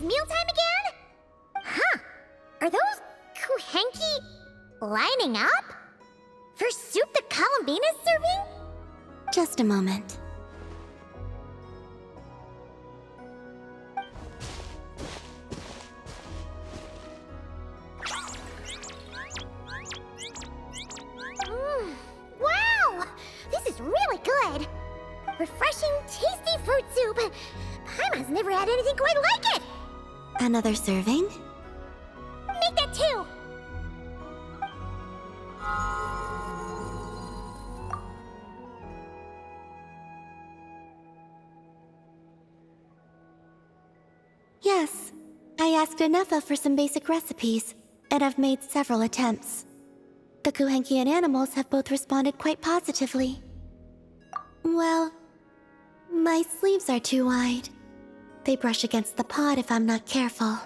mealtime again? Huh. Are those Kuhenki lining up? For soup that Columbina's serving? Just a moment. Wow! This is really good! Refreshing, tasty fruit soup! Paimon's never had anything quite like it! Another serving? Make that two! Yes. I asked Anefa for some basic recipes, and I've made several attempts. The Kuhenkian animals have both responded quite positively. Well, my sleeves are too wide. They brush against the pot if I'm not careful.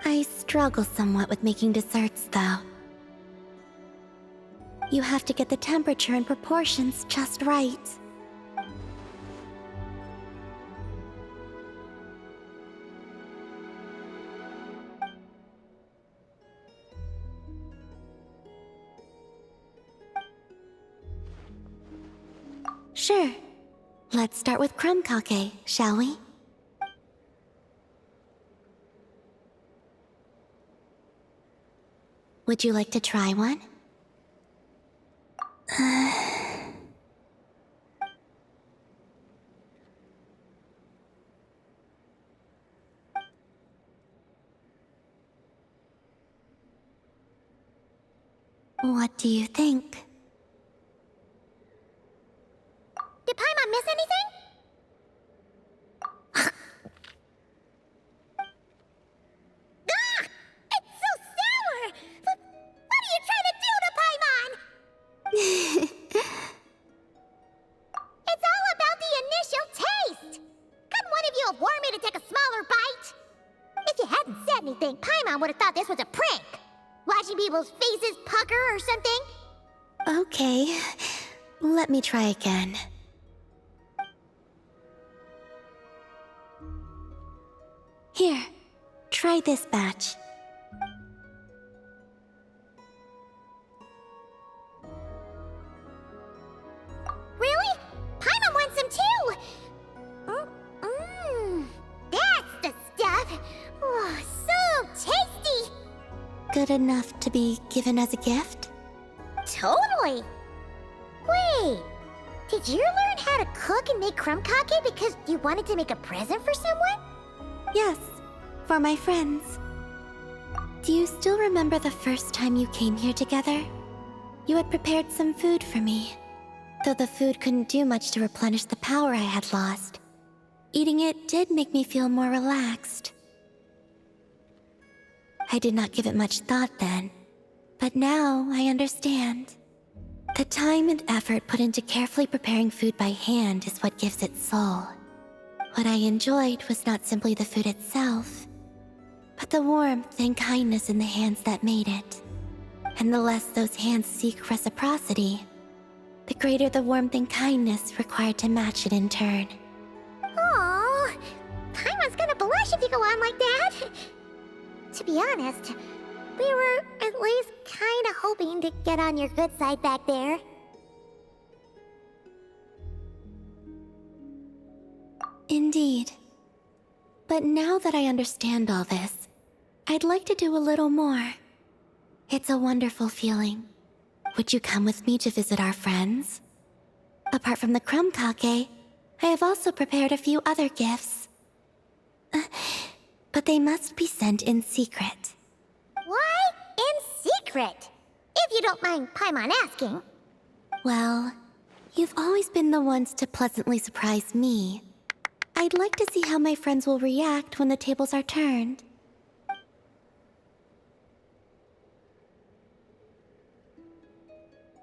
I struggle somewhat with making desserts, though. You have to get the temperature and proportions just right. Sure. Let's start with crumb kake, shall we? Would you like to try one? What do you think? Did Paimon miss anything? Ah! It's so sour! What are you trying to do to Paimon? It's all about the initial taste! Couldn't one of you have warned me to take a smaller bite? If you hadn't said anything, Paimon would have thought this was a prank. Watching people's faces pucker or something. Okay, let me try again. Here, try this batch. Really? Paimon wants some too! That's the stuff! Oh, so tasty! Good enough to be given as a gift? Totally! Wait, did you learn how to cook and make crumb kake because you wanted to make a present for someone? Yes, for my friends. Do you still remember the first time you came here together? You had prepared some food for me, though the food couldn't do much to replenish the power I had lost. Eating it did make me feel more relaxed. I did not give it much thought then, but now I understand. The time and effort put into carefully preparing food by hand is what gives it soul. What I enjoyed was not simply the food itself, but the warmth and kindness in the hands that made it. And the less those hands seek reciprocity, the greater the warmth and kindness required to match it in turn. Aww, Paimon's gonna blush if you go on like that. To be honest, we were at least kinda hoping to get on your good side back there. Indeed. But now that I understand all this, I'd like to do a little more. It's a wonderful feeling. Would you come with me to visit our friends? Apart from the crumb kake, I have also prepared a few other gifts. But they must be sent in secret. What? In secret? If you don't mind Paimon asking. Well, you've always been the ones to pleasantly surprise me. I'd like to see how my friends will react when the tables are turned.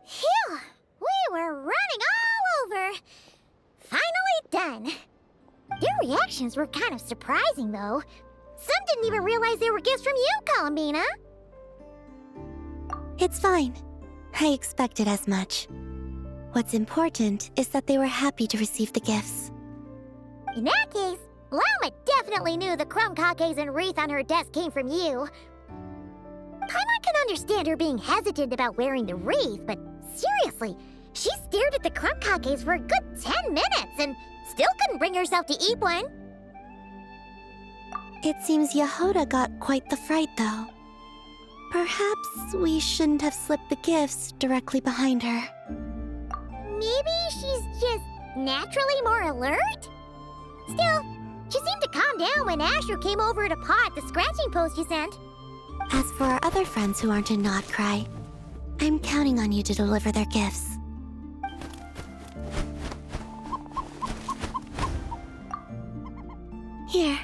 Phew! We were running all over! Finally done! Their reactions were kind of surprising, though. Some didn't even realize they were gifts from you, Columbina! It's fine. I expected as much. What's important is that they were happy to receive the gifts. In that case, Llama definitely knew the crumb caucase and wreath on her desk came from you. Paimon can understand her being hesitant about wearing the wreath, but seriously, she stared at the crumb caucase for a good 10 minutes and still couldn't bring herself to eat one. It seems Yehoda got quite the fright, though. Perhaps we shouldn't have slipped the gifts directly behind her. Maybe she's just naturally more alert? Still, she seemed to calm down when Asher came over to paw at the scratching post you sent. As for our other friends who aren't in Notcry, I'm counting on you to deliver their gifts. Here.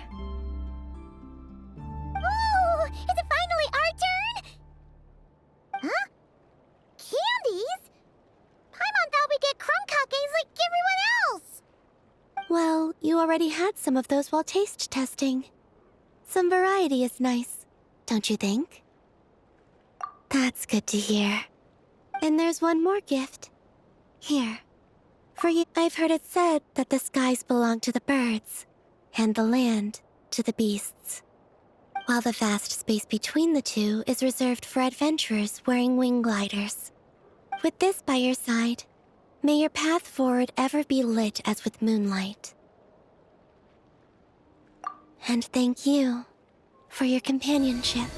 Ooh, is it finally our turn? Huh? Candies? Paimon thought we'd get crumb caucase like everyone else. Well, you already had some of those while taste testing. Some variety is nice, don't you think? That's good to hear. And there's one more gift. Here. For you. I've heard it said that the skies belong to the birds, and the land to the beasts, while the vast space between the two is reserved for adventurers wearing wing gliders. With this by your side, may your path forward ever be lit as with moonlight. And thank you for your companionship.